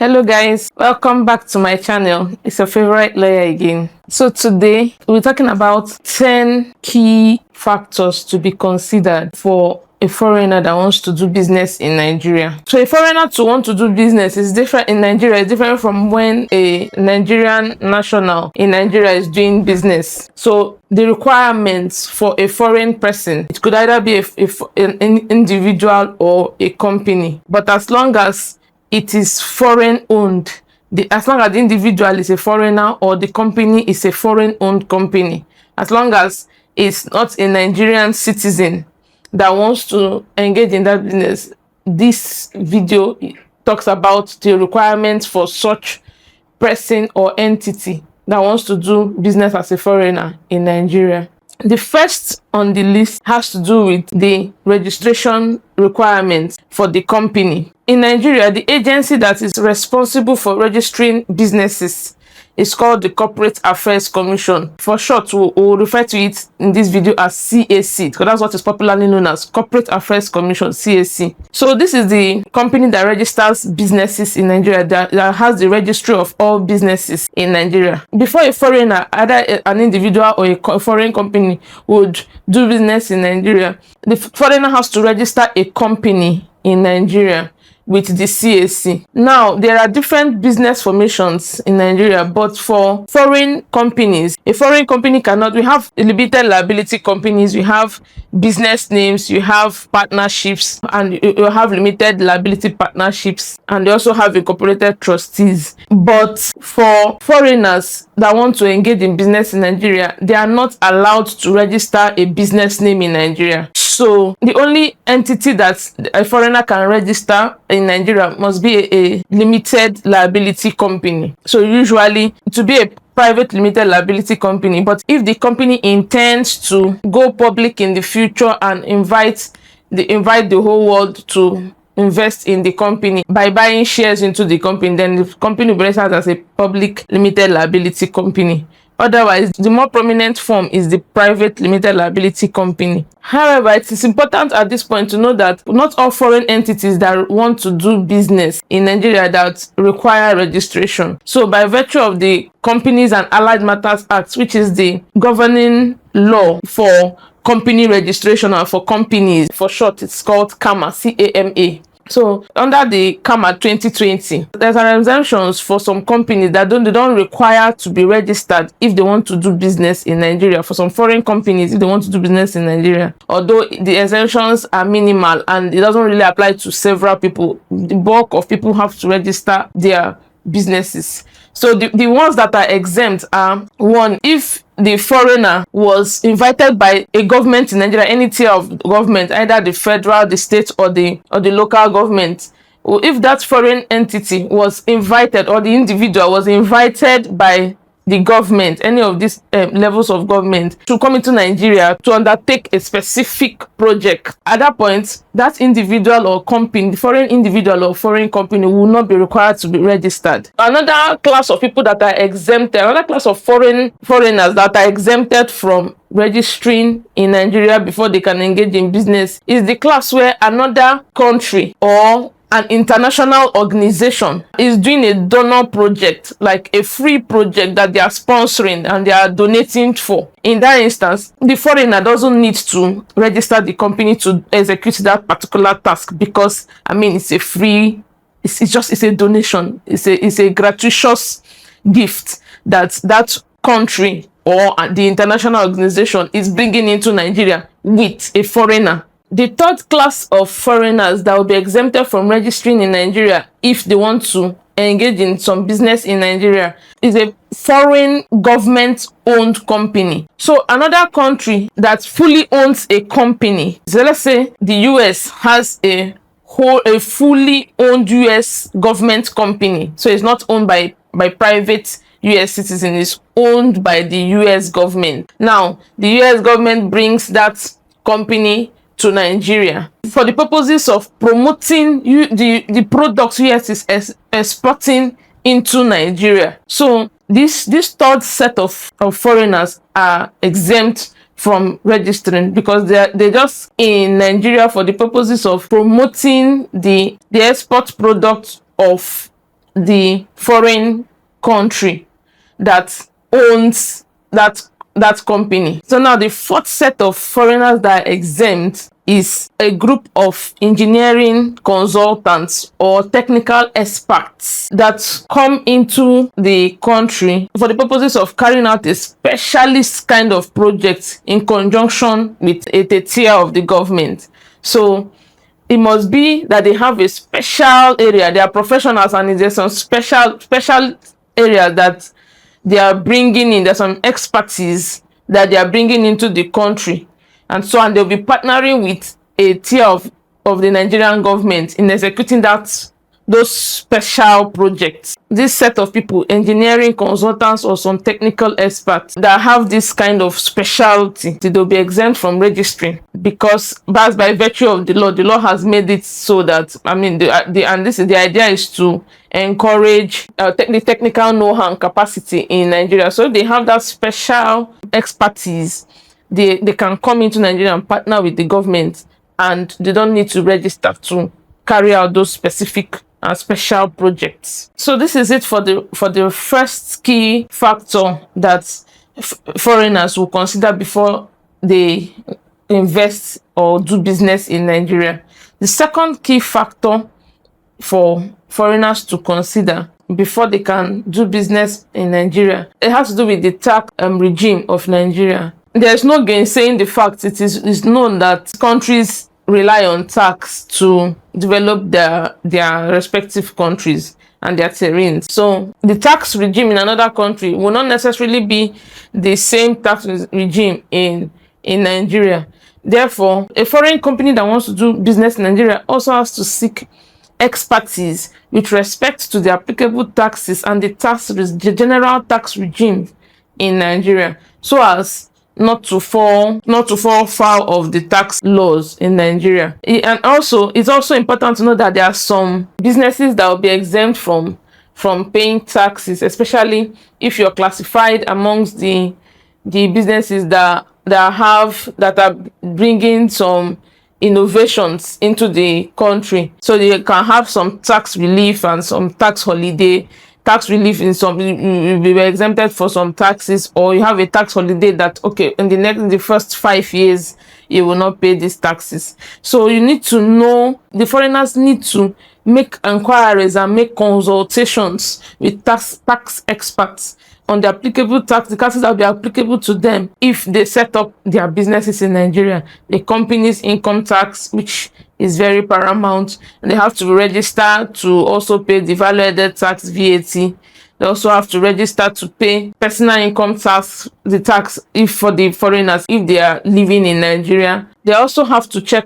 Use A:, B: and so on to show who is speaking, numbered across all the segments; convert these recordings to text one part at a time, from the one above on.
A: Hello guys, welcome back to my channel. It's your favorite lawyer again. So today we're talking about 10 key factors to be considered for a foreigner that wants to do business in Nigeria. So a foreigner to want to do business is different in Nigeria. It's different from when a Nigerian national in Nigeria is doing business. So the requirements for a foreign person, it could either be an individual or a company. But as long as it is foreign owned, as long as the individual is a foreigner or the company is a foreign owned company, as long as it's not a Nigerian citizen that wants to engage in that business, this video talks about the requirements for such person or entity that wants to do business as a foreigner in Nigeria. The first on the list has to do with the registration requirements for the company. In Nigeria, the agency that is responsible for registering businesses is called the Corporate Affairs Commission. For short, we'll refer to it in this video as CAC, because that's what is popularly known as Corporate Affairs Commission, CAC. So this is the company that registers businesses in Nigeria, that has the registry of all businesses in Nigeria. Before a foreigner, either an individual or a foreign company, would do business in Nigeria, the foreigner has to register a company in Nigeria with the CAC. Now, there are different business formations in Nigeria, but for foreign companies, a foreign company cannot, we have limited liability companies, we have business names, you have partnerships, and you have limited liability partnerships, and they also have incorporated trustees. But for foreigners that want to engage in business in Nigeria, they are not allowed to register a business name in Nigeria. So the only entity that a foreigner can register in Nigeria must be a limited liability company. So usually to be a private limited liability company, but if the company intends to go public in the future and invite the whole world to invest in the company by buying shares into the company, then the company will be registered as a public limited liability company. Otherwise, the more prominent form is the private limited liability company. However, it is important at this point to know that not all foreign entities that want to do business in Nigeria that require registration. So by virtue of the Companies and Allied Matters Act, which is the governing law for company registration, or for companies, for short, it's called CAMA, C-A-M-A. So under the CAMA 2020, there's an exemptions for some companies that they don't require to be registered if they want to do business in Nigeria. For some foreign companies, if they want to do business in Nigeria, although the exemptions are minimal and it doesn't really apply to several people, the bulk of people have to register their businesses. So the ones that are exempt are: one, if the foreigner was invited by a government in Nigeria, any tier of government, either the federal, the state, or the local government. If that foreign entity was invited, or the individual was invited by the government, any of these levels of government, to come into Nigeria to undertake a specific project, at that point, that individual or company, the foreign individual or foreign company, will not be required to be registered. Another class of people that are exempted, another class of foreigners that are exempted from registering in Nigeria before they can engage in business, is the class where another country or an international organization is doing a donor project, like a free project that they are sponsoring and they are donating for. In that instance, the foreigner doesn't need to register the company to execute that particular task, because it's a free, it's a donation, it's a gratuitous gift that country or the international organization is bringing into Nigeria with a foreigner. The third class of foreigners that will be exempted from registering in Nigeria if they want to engage in some business in Nigeria is a foreign government-owned company. So another country that fully owns a company, so let's say the US has a fully owned US government company. So it's not owned by private US citizens, it's owned by the US government. Now, the US government brings that company to Nigeria for the purposes of promoting the products US is exporting into Nigeria. So this third set of foreigners are exempt from registering because they're just in Nigeria for the purposes of promoting the export product of the foreign country that owns that company. So now the fourth set of foreigners that are exempt is a group of engineering consultants or technical experts that come into the country for the purposes of carrying out a specialist kind of project in conjunction with a tier of the government. So it must be that they have a special area, they are professionals, and there's some special areas that they are bringing in. There's some expertise that they are bringing into the country, and so on. They'll be partnering with a tier of the Nigerian government in executing those special projects. This set of people, engineering consultants or some technical experts that have this kind of specialty, they'll be exempt from registering, because that's by virtue of the law has made it so that, I mean, the idea is to encourage the technical know-how and capacity in Nigeria. So if they have that special expertise, they can come into Nigeria and partner with the government, and they don't need to register to carry out those specific and special projects. So this is it for the first key factor that foreigners will consider before they invest or do business in Nigeria. The second key factor for foreigners to consider before they can do business in Nigeria, it has to do with the tax regime of Nigeria. There's no gainsaying the fact. It's known that countries rely on tax to develop their respective countries and their terrains. So the tax regime in another country will not necessarily be the same tax regime in Nigeria. Therefore, a foreign company that wants to do business in Nigeria also has to seek expertise with respect to the applicable taxes and the general tax regime in Nigeria, so as not to fall foul of the tax laws in Nigeria. And also, it's also important to know that there are some businesses that will be exempt from paying taxes, especially if you're classified amongst the businesses that are bringing some innovations into the country. So they can have some tax relief and some tax holiday. Tax relief in some, you be exempted for some taxes, or you have a tax holiday that, okay, in the first 5 years you will not pay these taxes. So you need to know, the foreigners need to make inquiries and make consultations with tax experts on the applicable tax, the taxes that will be applicable to them if they set up their businesses in Nigeria. The company's income tax, which is very paramount, and they have to register to also pay the value-added tax, VAT. They also have to register to pay personal income tax, the tax if for the foreigners, if they are living in Nigeria. They also have to check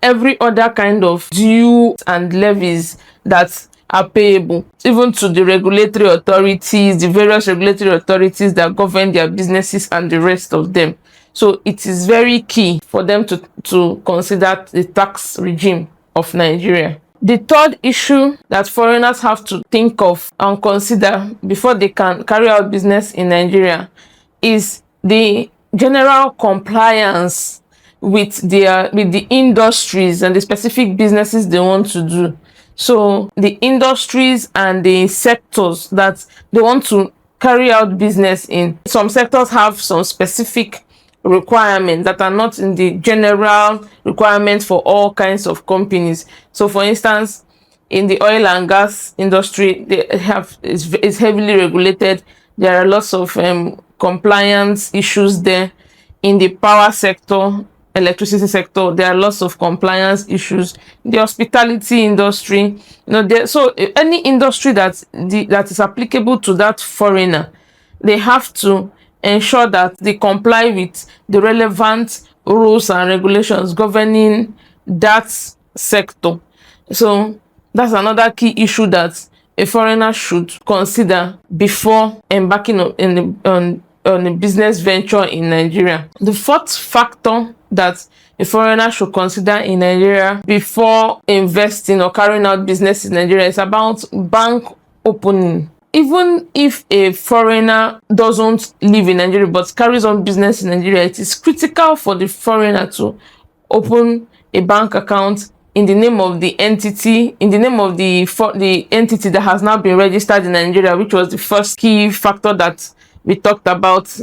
A: every other kind of due and levies that are payable, even to the regulatory authorities, the various regulatory authorities that govern their businesses and the rest of them. So it is very key for them to consider the tax regime of Nigeria. The third issue that foreigners have to think of and consider before they can carry out business in Nigeria is the general compliance with the industries and the specific businesses they want to do. So the industries and the sectors that they want to carry out business in. Some sectors have some specific requirements that are not in the general requirements for all kinds of companies. So for instance, in the oil and gas industry, it's heavily regulated. There are lots of compliance issues there. In the power sector, electricity sector, there are lots of compliance issues. The hospitality industry, so any industry that is applicable to that foreigner, they have to ensure that they comply with the relevant rules and regulations governing that sector. So that's another key issue that a foreigner should consider before embarking on a business venture in Nigeria. The fourth factor that a foreigner should consider in Nigeria before investing or carrying out business in Nigeria is about bank opening. Even if a foreigner doesn't live in Nigeria but carries on business in Nigeria, it is critical for the foreigner to open a bank account in the name of the entity, in the name of the entity that has now been registered in Nigeria, which was the first key factor that we talked about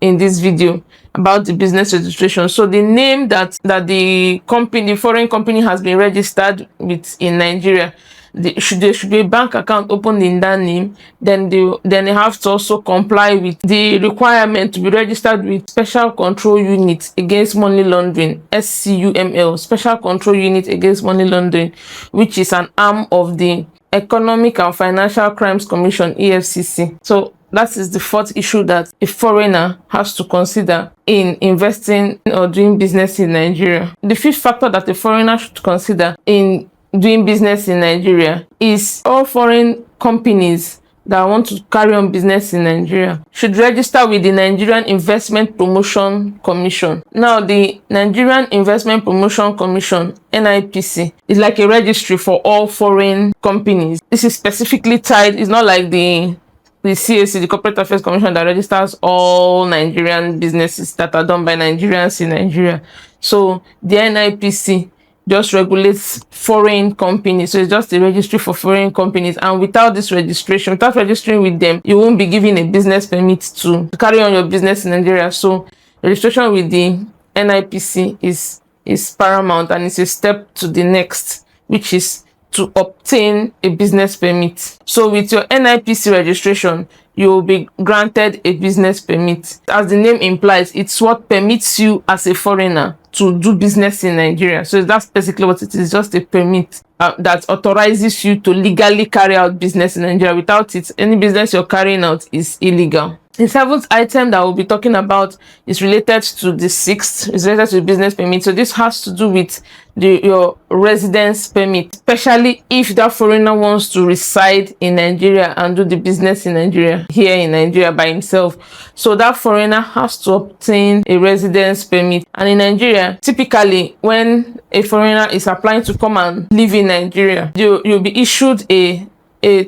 A: in this video about the business registration. So the name that the company, the foreign company, has been registered with in Nigeria, there should be a bank account opened in that name. Then they have to also comply with the requirement to be registered with Special Control Unit Against Money Laundering, SCUML, Special Control Unit Against Money Laundering, which is an arm of the Economic and Financial Crimes Commission, EFCC. So that is the fourth issue that a foreigner has to consider in investing or doing business in Nigeria. The fifth factor that a foreigner should consider in doing business in Nigeria is all foreign companies that want to carry on business in Nigeria should register with the Nigerian Investment Promotion Commission. Now, the Nigerian Investment Promotion Commission, NIPC, is like a registry for all foreign companies. This is specifically tied, it's not like the CAC, the Corporate Affairs Commission, that registers all Nigerian businesses that are done by Nigerians in Nigeria. So the NIPC just regulates foreign companies. So it's just a registry for foreign companies. And without this registration, without registering with them, you won't be given a business permit to carry on your business in Nigeria. So registration with the NIPC is paramount, and it's a step to the next, which is to obtain a business permit. So with your NIPC registration, you will be granted a business permit. As the name implies, it's what permits you as a foreigner to do business in Nigeria. So that's basically what it is, just a permit that authorizes you to legally carry out business in Nigeria. Without it, any business you're carrying out is illegal. The seventh item that we'll be talking about is related to the sixth, is related to the business permit. So this has to do with your residence permit, especially if that foreigner wants to reside in Nigeria and do the business in Nigeria, here in Nigeria by himself. So that foreigner has to obtain a residence permit. And in Nigeria, typically when a foreigner is applying to come and live in Nigeria, you'll be issued a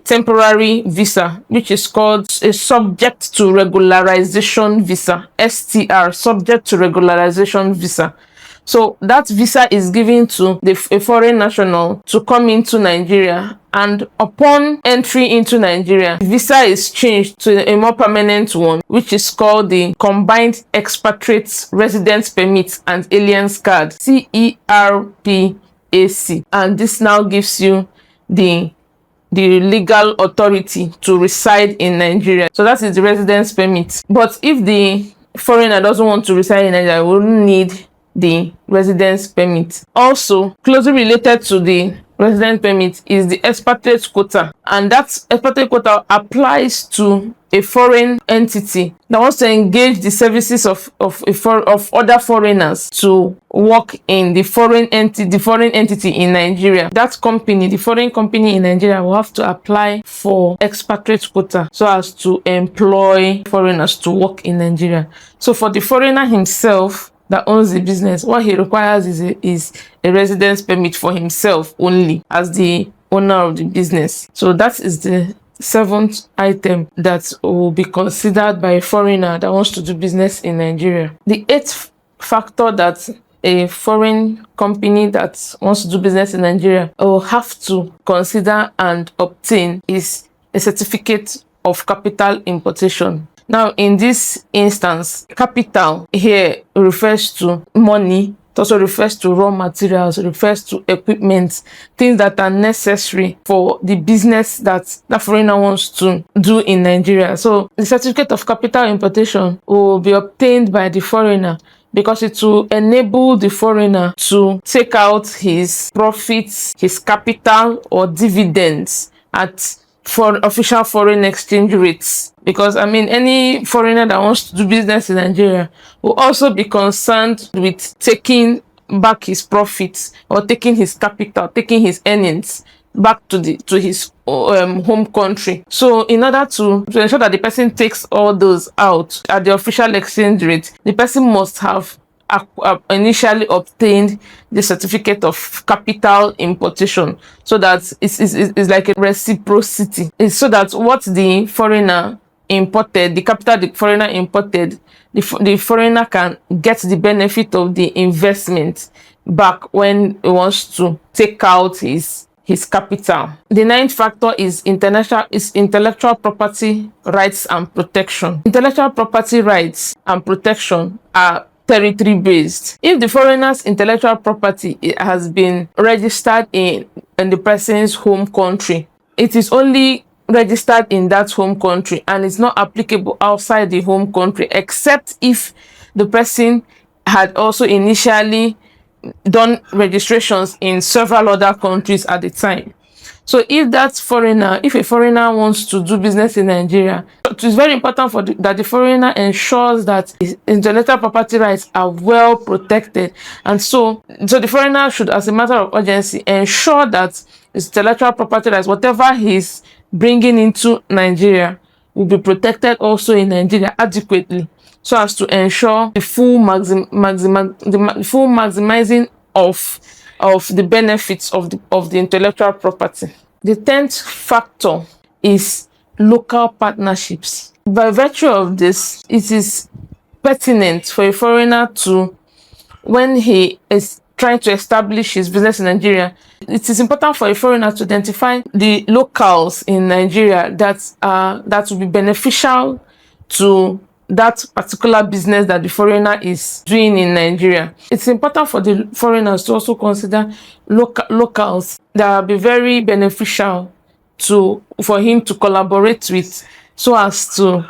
A: temporary visa, which is called a subject to regularization visa, STR, subject to regularization visa. So that visa is given to a foreign national to come into Nigeria, and upon entry into Nigeria, the visa is changed to a more permanent one, which is called the Combined Expatriate Residence Permit and Aliens Card, CERPAC. And this now gives you the legal authority to reside in Nigeria. So that is the residence permit. But if the foreigner doesn't want to reside in Nigeria, we wouldn't need the residence permit. Also, closely related to the residence permit is the expatriate quota, and that expatriate quota applies to a foreign entity that wants to engage the services of other foreigners to work in the foreign entity in Nigeria. That company, the foreign company in Nigeria, will have to apply for expatriate quota so as to employ foreigners to work in Nigeria. So for the foreigner himself that owns the business, what he requires is a residence permit for himself only as the owner of the business. So that is the seventh item that will be considered by a foreigner that wants to do business in Nigeria. The eighth factor that a foreign company that wants to do business in Nigeria will have to consider and obtain is a certificate of capital importation. Now, in this instance, capital here refers to money. It also refers to raw materials, it refers to equipment, things that are necessary for the business that the foreigner wants to do in Nigeria. So the certificate of capital importation will be obtained by the foreigner because it will enable the foreigner to take out his profits, his capital or dividends at for official foreign exchange rates. Because any foreigner that wants to do business in Nigeria will also be concerned with taking back his profits or taking his capital, taking his earnings back to his home country. So in order to ensure that the person takes all those out at the official exchange rate, the person must have initially obtained the certificate of capital importation, so that it's like a reciprocity. It's so that what the foreigner imported, the capital the foreigner imported, the foreigner can get the benefit of the investment back when he wants to take out his capital. The ninth factor is intellectual property rights and protection. Intellectual property rights and protection are territory based. If the foreigner's intellectual property has been registered in the person's home country, it is only registered in that home country and it's not applicable outside the home country, except if the person had also initially done registrations in several other countries at the time. So if a foreigner wants to do business in Nigeria, it is very important that the foreigner ensures that his intellectual property rights are well protected. And so the foreigner should, as a matter of urgency, ensure that his intellectual property rights, whatever he's bringing into Nigeria, will be protected also in Nigeria adequately, so as to ensure the full maximizing of the benefits of the intellectual property. The 10th factor is local partnerships. By virtue of this, it is pertinent for a foreigner to, when he is trying to establish his business in Nigeria, it is important for a foreigner to identify the locals in Nigeria that will be beneficial to that particular business that the foreigner is doing in Nigeria. It's important for the foreigners to also consider locals that will be very beneficial for him to collaborate with, so as to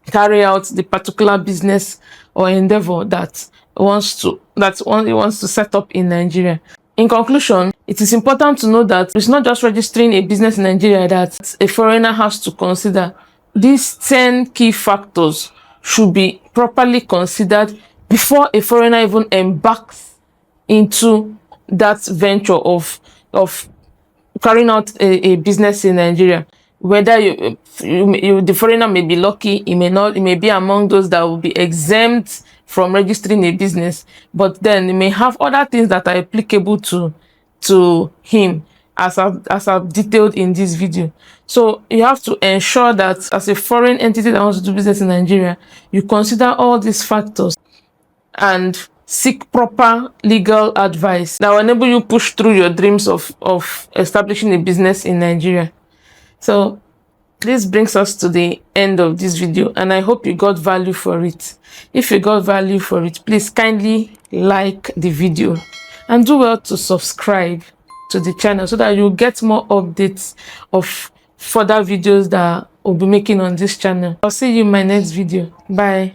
A: carry out the particular business or endeavor that he wants to set up in Nigeria. In conclusion, it is important to know that it's not just registering a business in Nigeria that a foreigner has to consider. These 10 key factors should be properly considered before a foreigner even embarks into that venture of carrying out a business in Nigeria. Whether the foreigner may be lucky, he may be among those that will be exempt from registering a business, but then he may have other things that are applicable to him, as I've detailed in this video. So you have to ensure that as a foreign entity that wants to do business in Nigeria, you consider all these factors and seek proper legal advice that will enable you push through your dreams of establishing a business in Nigeria. So this brings us to the end of this video, and I hope you got value for it. If you got value for it, please kindly like the video and do well to subscribe to the channel so that you'll get more updates of further videos that we'll be making on this channel. I'll see you in my next video. Bye.